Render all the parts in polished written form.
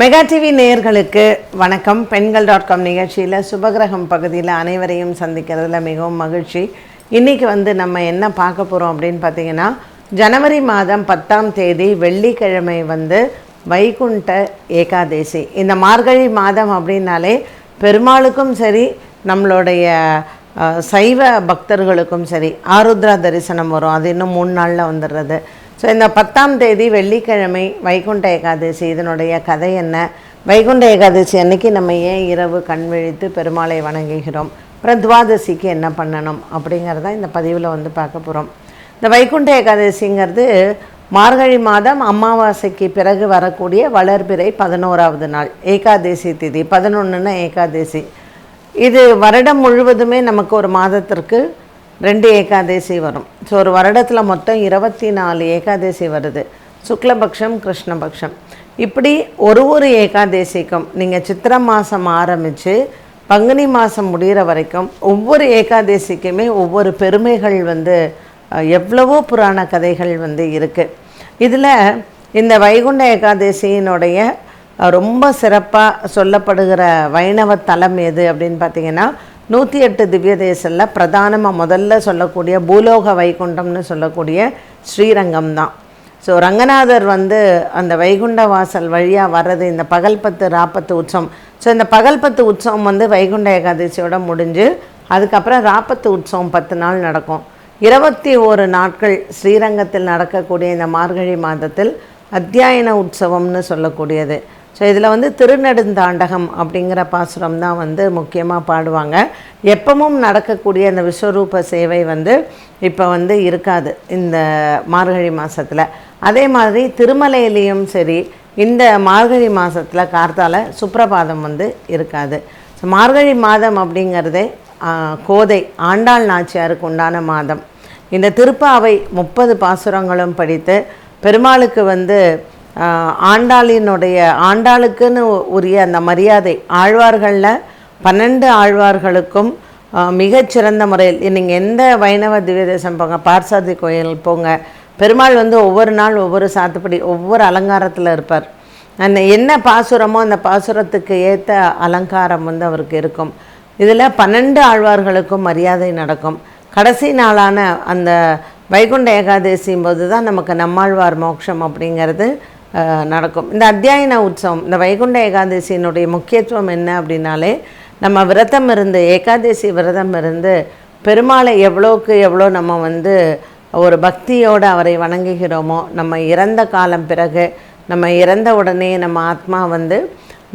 Mega TV நேயர்களுக்கு வணக்கம். பெண்கள்.com நிகழ்ச்சியில் சுபகிரகம் பகுதியில் அனைவரையும் சந்திக்கிறதுல மிகவும் மகிழ்ச்சி. இன்றைக்கி நம்ம என்ன பார்க்க போகிறோம் அப்படின்னு பார்த்தீங்கன்னா, ஜனவரி மாதம் 10ஆம் தேதி வெள்ளிக்கிழமை வைகுண்ட ஏகாதேசி. இந்த மார்கழி மாதம் அப்படின்னாலே பெருமாளுக்கும் சரி, நம்மளுடைய சைவ பக்தர்களுக்கும் சரி ஆருத்ரா தரிசனம் வரும். அது இன்னும் 3 நாளில் வந்துடுறது. ஸோ இந்த 10ஆம் தேதி வெள்ளிக்கிழமை வைகுண்ட ஏகாதசி, இதனுடைய கதை என்ன, வைகுண்ட ஏகாதசி அன்னைக்கு நம்ம ஏன் இரவு கண் விழித்து பெருமாளை வணங்குகிறோம், அப்புறம் துவாதசிக்கு என்ன பண்ணணும் அப்படிங்கிறத இந்த பதிவில் பார்க்க போகிறோம். இந்த வைகுண்ட ஏகாதசிங்கிறது மார்கழி மாதம் அமாவாசைக்கு பிறகு வரக்கூடிய வளர்பிறை 11ஆவது நாள் ஏகாதசி திதி. 11ன்னா ஏகாதசி. இது வருடம் முழுவதுமே நமக்கு ஒரு மாதத்திற்கு 2 ஏகாதசி வரும். ஸோ ஒரு வருடத்தில் மொத்தம் 24 ஏகாதசி வருது. சுக்லபக்ஷம், கிருஷ்ணபக்ஷம். இப்படி ஒரு ஏகாதசிக்கும் நீங்கள் சித்திரை மாதம் ஆரம்பித்து பங்குனி மாதம் முடிகிற வரைக்கும் ஒவ்வொரு ஏகாதசிக்குமே ஒவ்வொரு பெருமைகள் எவ்வளவோ புராண கதைகள் இருக்குது. இதில் இந்த வைகுண்ட ஏகாதசியினுடைய ரொம்ப சிறப்பாக சொல்லப்படுகிற வைணவ தலம் எது அப்படின்னு பார்த்தீங்கன்னா, 108 திவ்ய தேசத்தில் பிரதானமாக முதல்ல சொல்லக்கூடிய பூலோக வைகுண்டம்னு சொல்லக்கூடிய ஸ்ரீரங்கம் தான். ஸோ ரங்கநாதர் அந்த வைகுண்ட வாசல் வழியாக வர்றது இந்த பகல் 10 ராப்பத்து உற்சவம். ஸோ இந்த பகல் 10 உற்சவம் வைகுண்ட ஏகாதசியோட முடிஞ்சு அதுக்கப்புறம் ராப்பத்து உற்சவம் 10 நாள் நடக்கும். 21 நாட்கள் ஸ்ரீரங்கத்தில் நடக்கக்கூடிய இந்த மார்கழி மாதத்தில் அத்தியாயன உற்சவம்னு சொல்லக்கூடியது. ஸோ இதில் திருநெடுந்தாண்டகம் அப்படிங்கிற பாசுரம் தான் முக்கியமாக பாடுவாங்க. எப்பவும் நடக்கக்கூடிய அந்த விஸ்வரூப சேவை இப்போ இருக்காது இந்த மார்கழி மாதத்தில். அதே மாதிரி திருமலையிலையும் சரி இந்த மார்கழி மாதத்தில் கார்த்தால சுப்ரபாதம் இருக்காது. ஸோ மார்கழி மாதம் அப்படிங்கிறதே கோதை ஆண்டாள் நாச்சியாருக்கு உண்டான மாதம். இந்த திருப்பாவை 30 பாசுரங்களும் படித்து பெருமாளுக்கு ஆண்டாளுக்குன்னு உரிய அந்த மரியாதை, ஆழ்வார்களில் 12 ஆழ்வார்களுக்கும் மிகச்சிறந்த முறையில் நீங்கள் எந்த வைணவ திவ்யதேசம் போங்க, பார்சாதி கோயில் போங்க, பெருமாள் ஒவ்வொரு நாள் ஒவ்வொரு சாத்துப்படி ஒவ்வொரு அலங்காரத்தில் இருப்பார். அந்த என்ன பாசுரமோ அந்த பாசுரத்துக்கு ஏற்ற அலங்காரம் அவருக்கு இருக்கும். இதில் 12 ஆழ்வார்களுக்கும் மரியாதை நடக்கும். கடைசி நாளான அந்த வைகுண்ட ஏகாதசியும் போது தான் நமக்கு நம்மாழ்வார் மோட்சம் அப்படிங்கிறது நடக்கும். இந்த அத்தியாயன உற்சவம், இந்த வைகுண்ட ஏகாதசியினுடைய முக்கியத்துவம் என்ன அப்படின்னாலே, நம்ம விரதம் இருந்து ஏகாதசி விரதம் இருந்து பெருமாளை எவ்வளோக்கு எவ்வளோ நம்ம ஒரு பக்தியோடு அவரை வணங்குகிறோமோ, நம்ம இறந்த காலம் பிறகு நம்ம இறந்த உடனே நம்ம ஆத்மா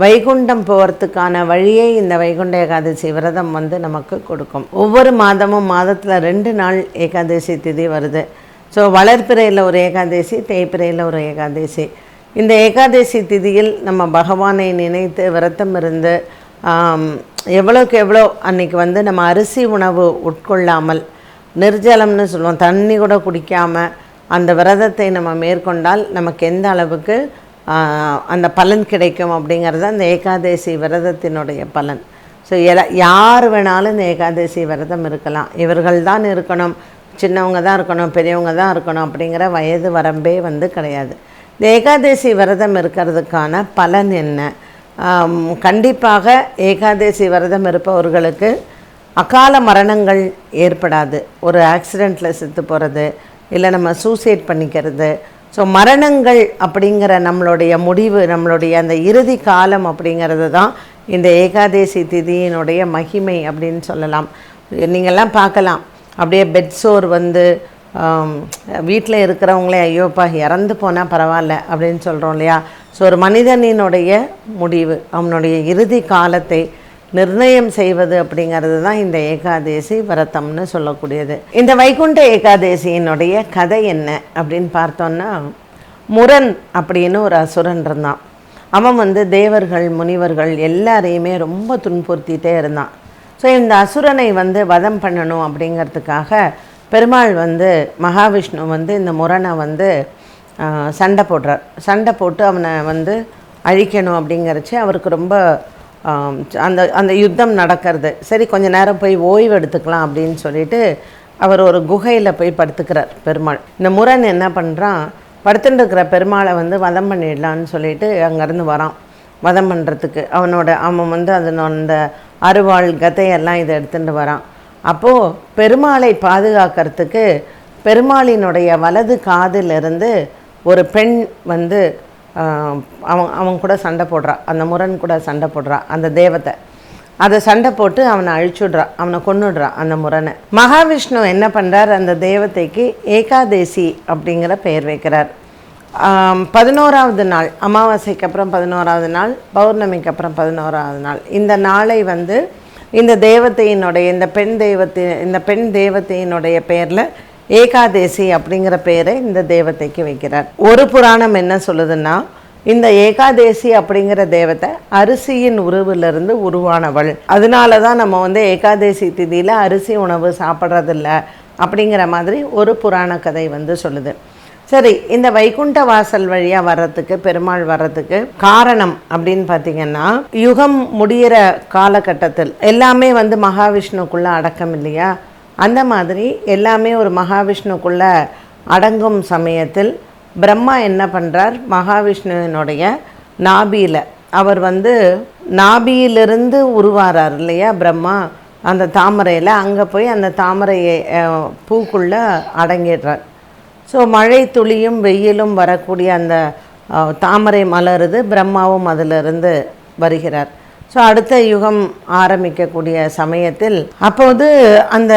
வைகுண்டம் போகிறதுக்கான வழியை இந்த வைகுண்ட ஏகாதசி விரதம் நமக்கு கொடுக்கும். ஒவ்வொரு மாதமும் மாதத்தில் 2 நாள் ஏகாதசி திதி வருது. ஸோ வளர்பிறையில் ஒரு ஏகாதசி, தேய்பிறையில் ஒரு ஏகாதசி. இந்த ஏகாதசி திதியில் நம்ம பகவானை நினைத்து விரதம் இருந்து எவ்வளோக்கு எவ்வளோ அன்றைக்கி நம்ம அரிசி உணவு உட்கொள்ளாமல், நிர்ஜலம்னு சொல்லுவோம், தண்ணி கூட குடிக்காமல் அந்த விரதத்தை நம்ம மேற்கொண்டால் நமக்கு எந்த அளவுக்கு அந்த பலன் கிடைக்கும் அப்படிங்கிறது அந்த ஏகாதசி விரதத்தினுடைய பலன். ஸோ யார் வேணாலும் இந்த ஏகாதசி விரதம் இருக்கலாம். இவர்கள் தான் இருக்கணும், சின்னவங்க தான் இருக்கணும், பெரியவங்க தான் இருக்கணும் அப்படிங்கிற வயது வரம்பே கிடையாது. இந்த ஏகாதசி விரதம் இருக்கிறதுக்கான பலன் என்ன? கண்டிப்பாக ஏகாதசி விரதம் இருப்பவர்களுக்கு அகால மரணங்கள் ஏற்படாது. ஒரு ஆக்சிடெண்ட்டில் செத்து போகிறது, இல்லை நம்ம சூசைட் பண்ணிக்கிறது. ஸோ மரணங்கள் அப்படிங்கிற நம்மளுடைய முடிவு, நம்மளுடைய அந்த இறுதி காலம் அப்படிங்கிறது தான் இந்த ஏகாதசி திதியினுடைய மகிமை அப்படின்னு சொல்லலாம். நீங்கள்லாம் பார்க்கலாம், அப்படியே பெட்சோர் வீட்டில் இருக்கிறவங்களே ஐயோப்பா இறந்து போனால் பரவாயில்ல அப்படின்னு சொல்கிறோம் இல்லையா. ஸோ ஒரு மனிதனினுடைய முடிவு, அவனுடைய இறுதி காலத்தை நிர்ணயம் செய்வது அப்படிங்கிறது தான் இந்த ஏகாதசி விரதம்னு சொல்லக்கூடியது. இந்த வைகுண்ட ஏகாதசியினுடைய கதை என்ன அப்படின்னு பார்த்தோன்னா, முரன் அப்படின்னு ஒரு அசுரன் இருந்தான். அவன் தேவர்கள் முனிவர்கள் எல்லாரையுமே ரொம்ப துன்புறுத்திகிட்டே இருந்தான். ஸோ இந்த அசுரனை வதம் பண்ணணும் அப்படிங்கிறதுக்காக பெருமாள் மகாவிஷ்ணு இந்த முரனை சண்டை போடுறார். சண்டை போட்டு அவனை அழிக்கணும் அப்படிங்கிறச்சு அவருக்கு ரொம்ப அந்த அந்த யுத்தம் நடக்கிறது. சரி கொஞ்ச நேரம் போய் ஓய்வு எடுத்துக்கலாம் அப்படின்னு சொல்லிட்டு அவர் ஒரு குகையில் போய் படுத்துக்கிறார் பெருமாள். இந்த முரன் என்ன பண்ணுறான், படுத்துட்டு இருக்கிற பெருமாளை வதம் பண்ணிடலான்னு சொல்லிட்டு அங்கேருந்து வரான். வதம் பண்ணுறதுக்கு அவன் வந்து அந்த அருவாள் கதையெல்லாம் இதை எடுத்துகிட்டு வரான். அப்போது பெருமாளை பாதுகாக்கிறதுக்கு பெருமாளினுடைய வலது காதிலிருந்து ஒரு பெண் வந்து அவன் கூட சண்டை போடுறான், அந்த முரண் கூட சண்டை போடுறான். அந்த தேவத்தை அதை சண்டை போட்டு அவனை அழிச்சுடுறான், அவனை கொன்னுடுறான் அந்த முரணை. மகாவிஷ்ணு என்ன பண்ணுறார், அந்த தேவதைக்கு ஏகாதேசி அப்படிங்கிற பெயர் வைக்கிறார். 11ஆவது நாள், அமாவாசைக்கு அப்புறம் 11ஆவது நாள், பௌர்ணமிக்கு அப்புறம் 11ஆவது நாள், இந்த நாளை வந்து இந்த தேவதையினுடைய இந்த பெண் தேவதையினுடைய பெயரில் ஏகாதேசி அப்படிங்கிற பெயரை இந்த தேவதைக்கு வைக்கிறார். ஒரு புராணம் என்ன சொல்லுதுன்னா, இந்த ஏகாதேசி அப்படிங்கிற தேவதை அரிசியின் உருவிலிருந்து உருவானவள், அதனால தான் நம்ம வந்து ஏகாதேசி திதியில் அரிசி உணவு சாப்பிட்றதில்ல அப்படிங்கிற மாதிரி ஒரு புராண கதை வந்து சொல்லுது. சரி, இந்த வைகுண்ட வாசல் வழியாக வர்றதுக்கு, பெருமாள் வர்றதுக்கு காரணம் அப்படின்னு பார்த்திங்கன்னா, யுகம் முடிகிற காலகட்டத்தில் எல்லாமே வந்து மகாவிஷ்ணுக்குள்ளே அடக்கம் இல்லையா, அந்த மாதிரி எல்லாமே ஒரு மகாவிஷ்ணுக்குள்ளே அடங்கும் சமயத்தில் பிரம்மா என்ன பண்ணுறார், மகாவிஷ்ணுவினுடைய நாபியில் அவர் வந்து நாபியிலிருந்து உருவாரார் இல்லையா பிரம்மா, அந்த தாமரையில் அங்கே போய் அந்த தாமரையை பூக்குள்ளே அடங்கிடுறார். ஸோ மழை துளியும் வெயிலும் வரக்கூடிய அந்த தாமரை மலருது, பிரம்மாவும் அதிலிருந்து வருகிறார். ஸோ அடுத்த யுகம் ஆரம்பிக்கக்கூடிய சமயத்தில் அப்போது அந்த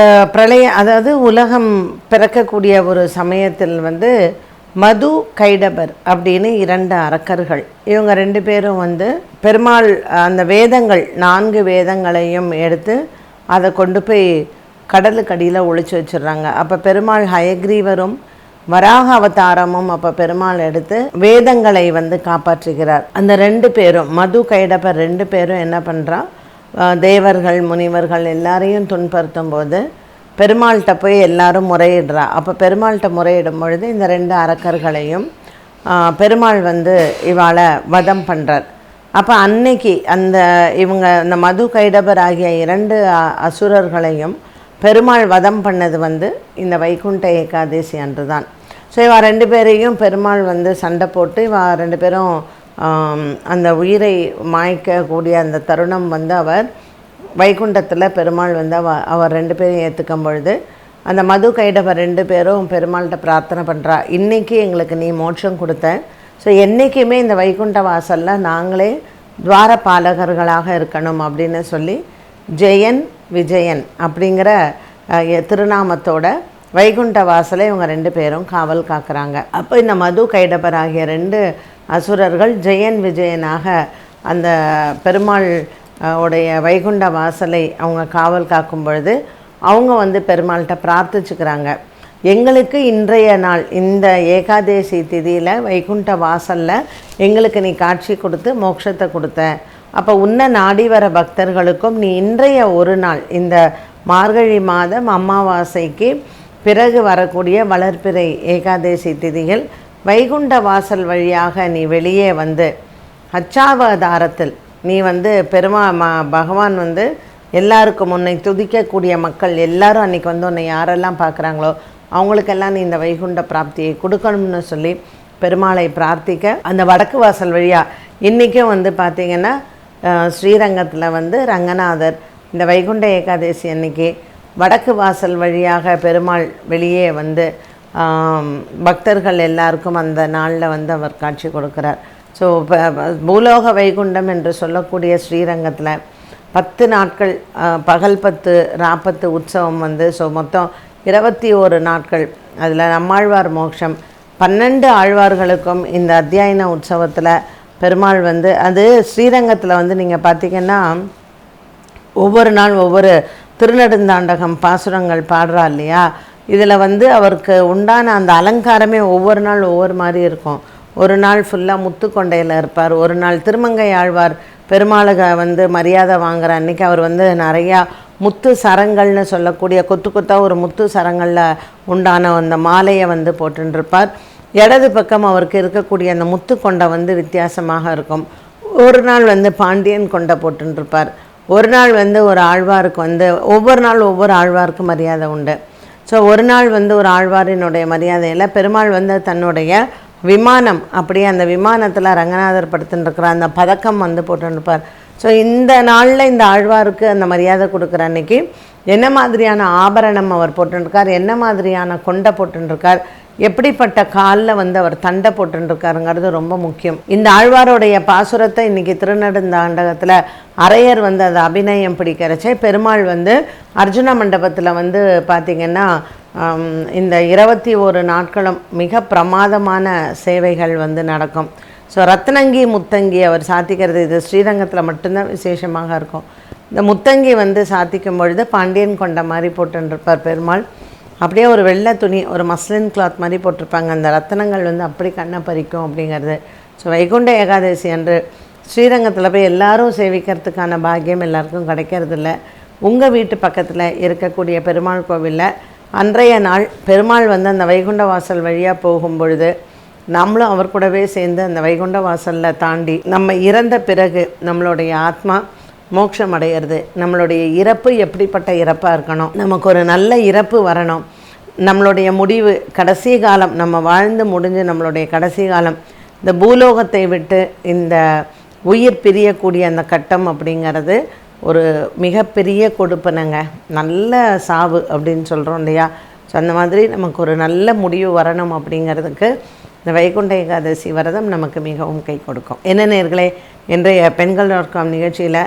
அதாவது உலகம் பிறக்கக்கூடிய ஒரு சமயத்தில் வந்து மது கைடபர் அப்படின்னு 2 அரக்கர்கள், இவங்க 2 பேரும் வந்து பெருமாள் அந்த வேதங்கள் 4 வேதங்களையும் எடுத்து அதை கொண்டு போய் கடலுக்கடியில் ஒழிச்சு வச்சிடுறாங்க. அப்போ பெருமாள் ஹயக்ரீவரும் வராக அவதாரமும் அப்போ பெருமாள் எடுத்து வேதங்களை வந்து காப்பாற்றுகிறார். அந்த 2 பேரும் மது கைடப்பர் 2 பேரும் என்ன பண்ணுறா, தேவர்கள் முனிவர்கள் எல்லாரையும் துன்புறுத்தும் போது பெருமாள்கிட்ட போய் எல்லாரும் முறையிடுறா. அப்போ பெருமாள்கிட்ட முறையிடும் பொழுது இந்த 2 அரக்கர்களையும் பெருமாள் வந்து இவாளை வதம் பண்ணுறார். அப்போ அன்னைக்கு இந்த மது கைடபர் ஆகிய 2 அசுரர்களையும் பெருமாள் வதம் பண்ணது வந்து இந்த வைகுண்ட ஏகாதேசி அன்று தான். ஸோ இவா 2 பேரையும் பெருமாள் வந்து சண்டை போட்டு இவா 2 பேரும் அந்த உயிரை மாய்க்கக்கூடிய அந்த தருணம் வந்து அவர் வைகுண்டத்தில் பெருமாள் வந்து அவர் 2 பேரையும் ஏற்றுக்கும் பொழுது அந்த மது கைடவர் 2 பேரும் பெருமாள்கிட்ட பிரார்த்தனை பண்ணுறா, இன்றைக்கி எங்களுக்கு நீ மோட்சம் கொடுத்த, ஸோ என்றைக்குமே இந்த வைகுண்ட வாசலில் நாங்களே துவாரபாலகர்களாக இருக்கணும் அப்படின்னு சொல்லி ஜெயன் விஜயன் அப்படிங்கிற திருநாமத்தோட வைகுண்ட வாசலை இவங்க 2 பேரும் காவல் காக்குறாங்க. அப்போ இந்த மது கைடபர் ஆகிய 2 அசுரர்கள் ஜெயன் விஜயனாக அந்த பெருமாள் உடைய வைகுண்ட வாசலை அவங்க காவல் காக்கும் பொழுது அவங்க வந்து பெருமாள்கிட்ட பிரார்த்திச்சுக்கிறாங்க, எங்களுக்கு இன்றைய நாள் இந்த ஏகாதேசி திதியில் வைகுண்ட வாசலில் எங்களுக்கு நீ காட்சி கொடுத்து மோட்சத்தை கொடுத்த, அப்போ உன்னை நாடி வர பக்தர்களுக்கும் நீ இன்றைய ஒரு நாள் இந்த மார்கழி மாதம் அமாவாசைக்கு பிறகு வரக்கூடிய வளர்பிறை ஏகாதேசி திதியில் வைகுண்ட வாசல் வழியாக நீ வெளியே வந்து அச்சாவதாரத்தில் நீ வந்து பகவான் வந்து எல்லாருக்கும் உன்னை துதிக்கக்கூடிய மக்கள் எல்லாரும் அன்றைக்கி வந்து உன்னை யாரெல்லாம் பார்க்குறாங்களோ அவங்களுக்கெல்லாம் நீ இந்த வைகுண்ட பிராப்தியை கொடுக்கணும்னு சொல்லி பெருமாளை பிரார்த்திக்க அந்த வடக்கு வாசல் வழியாக இன்றைக்கும் வந்து பார்த்திங்கன்னா ஸ்ரீரங்கத்தில் வந்து ரங்கநாதர் இந்த வைகுண்ட ஏகாதேசி அன்னைக்கு வடக்கு வாசல் வழியாக பெருமாள் வெளியே வந்து பக்தர்கள் எல்லாருக்கும் அந்த நாளில் வந்து அவர் காட்சி கொடுக்குறார். ஸோ பூலோக வைகுண்டம் என்று சொல்லக்கூடிய ஸ்ரீரங்கத்தில் 10 நாட்கள் பகல் 10 ராப்பத்து உற்சவம் வந்து ஸோ மொத்தம் 21 நாட்கள், அதில் நம்மாழ்வார் மோட்சம் 12 ஆழ்வார்களுக்கும் இந்த அத்தியாயன உற்சவத்தில் பெருமாள் வந்து அது ஸ்ரீரங்கத்தில் வந்து நீங்கள் பார்த்திங்கன்னா ஒவ்வொரு நாள் ஒவ்வொரு திருநெடுந்தாண்டகம் பாசுரங்கள் பாடுறா இல்லையா, இதில் வந்து அவருக்கு உண்டான அந்த அலங்காரமே ஒவ்வொரு நாள் ஒவ்வொரு மாதிரி இருக்கும். ஒரு நாள் ஃபுல்லாக முத்துக்கொண்டையில் இருப்பார், ஒரு நாள் திருமங்கை ஆழ்வார் பெருமாளுக வந்து மரியாதை வாங்குகிற அன்றைக்கி அவர் வந்து நிறையா முத்து சரங்கள்னு சொல்லக்கூடிய கொத்து கொத்தாக ஒரு முத்து சரங்களில் உண்டான அந்த மாலையை வந்து போட்டுருப்பார். இடது பக்கம் அவருக்கு இருக்கக்கூடிய அந்த முத்து கொண்டை வந்து வித்தியாசமாக இருக்கும். ஒரு நாள் வந்து பாண்டியன் கொண்டை போட்டுருப்பார், ஒரு நாள் வந்து ஒரு ஆழ்வாருக்கு வந்து ஒவ்வொரு நாள் ஒவ்வொரு ஆழ்வாருக்கு மரியாதை உண்டு. ஸோ ஒரு நாள் வந்து ஒரு ஆழ்வாரினுடைய மரியாதையில் பெருமாள் வந்து தன்னுடைய விமானம், அப்படியே அந்த விமானத்தில் ரங்கநாதர் படுத்துட்டுருக்கிற அந்த பதக்கம் வந்து போட்டுருப்பார். ஸோ இந்த நாளில் இந்த ஆழ்வாருக்கு அந்த மரியாதை கொடுக்குற அன்னைக்கு என்ன மாதிரியான ஆபரணம் அவர் போட்டுருக்கார், என்ன மாதிரியான கொண்டை போட்டுருக்கார், எப்படிப்பட்ட காலில் வந்து அவர் தண்டை போட்டுருக்காருங்கிறது ரொம்ப முக்கியம். இந்த ஆழ்வாருடைய பாசுரத்தை இன்றைக்கி திருநெடுந்தாண்டகத்தில் அரையர் வந்து அதை அபிநயம் பிடிக்கிறச்சே பெருமாள் வந்து அர்ஜுன மண்டபத்தில் வந்து பார்த்திங்கன்னா இந்த 21 நாட்களும் மிக பிரமாதமான சேவைகள் வந்து நடக்கும். ஸோ ரத்னங்கி முத்தங்கி அவர் சாத்திக்கிறது இது ஸ்ரீரங்கத்தில் மட்டும்தான் விசேஷமாக இருக்கும். இந்த முத்தங்கி வந்து சாத்திக்கும் பொழுது பாண்டியன் கொண்ட மாதிரி போட்டுருப்பார் பெருமாள். அப்படியே ஒரு வெள்ளை துணி, ஒரு மஸ்லின் கிளாத் மாதிரி போட்டிருப்பாங்க. அந்த ரத்தனங்கள் வந்து அப்படி கண்ணை பறிக்கும் அப்படிங்கிறது. ஸோ வைகுண்ட ஏகாதசி அன்று ஸ்ரீரங்கத்தில் போய் எல்லாரும் சேவிக்கிறதுக்கான பாக்கியம் எல்லாருக்கும் கிடைக்கிறதில்ல. உங்கள் வீட்டு பக்கத்தில் இருக்கக்கூடிய பெருமாள் கோவிலில் அன்றைய நாள் பெருமாள் வந்து அந்த வைகுண்ட வாசல் வழியாக போகும் பொழுது நம்மளும் அவர் கூடவே சேர்ந்து அந்த வைகுண்ட வாசலில் தாண்டி நம்ம இறந்த பிறகு நம்மளுடைய ஆத்மா மோட்சம் அடையிறது. நம்மளுடைய இறப்பு எப்படிப்பட்ட இறப்பாக இருக்கணும், நமக்கு ஒரு நல்ல இறப்பு வரணும், நம்மளுடைய முடிவு கடைசி காலம் நம்ம வாழ்ந்து முடிஞ்சு நம்மளுடைய கடைசி காலம் இந்த பூலோகத்தை விட்டு இந்த உயிர் பிரியக்கூடிய அந்த கட்டம் அப்படிங்கிறது ஒரு மிகப்பெரிய கொடுப்பனங்க. நல்ல சாவு அப்படின்னு சொல்கிறோம் இல்லையா. ஸோ அந்த மாதிரி நமக்கு ஒரு நல்ல முடிவு வரணும் அப்படிங்கிறதுக்கு இந்த வைகுண்ட ஏகாதசி விரதம் நமக்கு மிகவும் கை கொடுக்கும். என்ன நேயர்களே, இன்றைய பெண்கள்.com நிகழ்ச்சியில்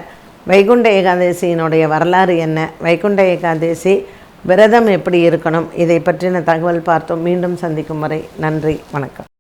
வைகுண்ட ஏகாதசியினுடைய வரலாறு என்ன, வைகுண்ட ஏகாதசி விரதம் எப்படி இருக்கணும், இதை பற்றின தகவல் பார்த்தோம். மீண்டும் சந்திக்கும் வரை நன்றி, வணக்கம்.